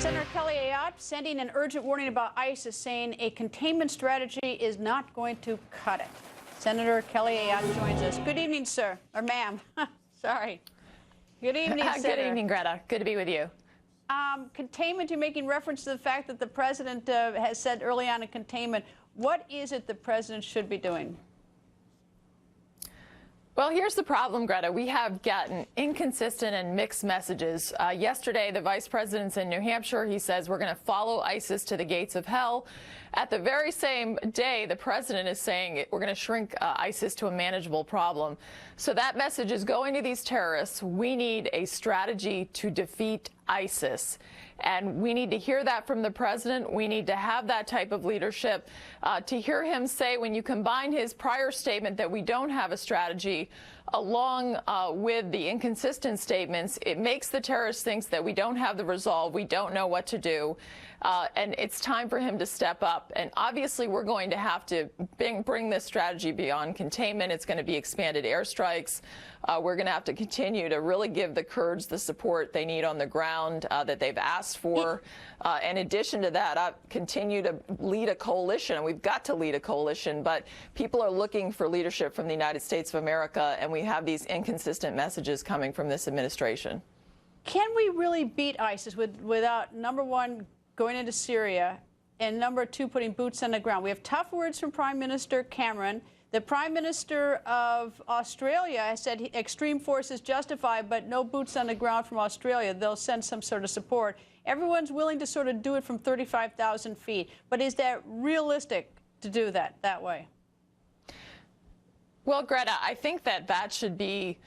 Senator Kelly Ayotte sending an urgent warning about ISIS, saying a containment strategy is not going to cut it. Senator Kelly Ayotte joins us. Good evening, sir, or ma'am. Sorry. Good evening, Senator. Good evening, Greta. Good to be with you. Containment, you're making reference to the fact that the president has said early on in containment. What is it the president should be doing? Well, here's the problem, Greta. We have gotten inconsistent and mixed messages. Yesterday, the vice president's in New Hampshire. He says we're going to follow ISIS to the gates of hell. At the very same day, the president is saying we're going to shrink ISIS to a manageable problem. So that message is going to these terrorists. We need a strategy to defeat ISIS. And we need to hear that from the president. We need to have that type of leadership. To hear him say, when you combine his prior statement that we don't have a strategy, along with the inconsistent statements, it makes the terrorists think that we don't have the resolve, we don't know what to do, and it's time for him to step up. And obviously, we're going to have to bring this strategy beyond containment. It's going to be expanded airstrikes. We're going to have to continue to really give the Kurds the support they need on the ground that they've asked for. In addition to that, continue to lead a coalition. And we've got to lead a coalition, but people are looking for leadership from the United States of America, and we have these inconsistent messages coming from this administration. Can we really beat ISIS without, number one, going into Syria, and number two, putting boots on the ground? We have tough words from Prime Minister Cameron. The Prime Minister of Australia has said extreme force is justified, but no boots on the ground from Australia. They'll send some sort of support. Everyone's willing to sort of do it from 35,000 feet. But is that realistic to do that way? Well, Greta, I think that should be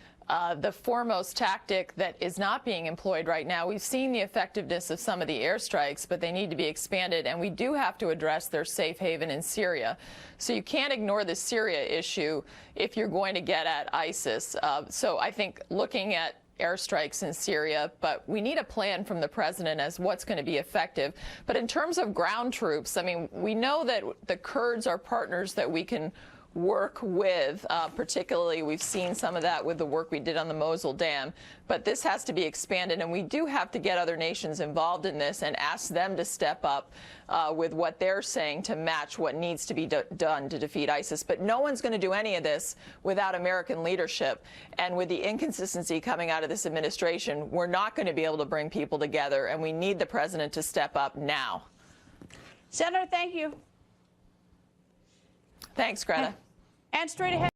the foremost tactic that is not being employed right now. We've seen the effectiveness of some of the airstrikes, but they need to be expanded, and we do have to address their safe haven in Syria. So you can't ignore the Syria issue if you're going to get at ISIS. So I think looking at airstrikes in Syria, but we need a plan from the president as what's going to be effective. But in terms of ground troops, I mean, we know that the Kurds are partners that we can work with. Particularly, we've seen some of that with the work we did on the Mosul Dam. But this has to be expanded, and we do have to get other nations involved in this and ask them to step up with what they're saying to match what needs to be done to defeat ISIS. But no one's going to do any of this without American leadership. And with the inconsistency coming out of this administration, we're not going to be able to bring people together, and we need the president to step up now. Senator, thank you. Thanks, Greta. And straight ahead.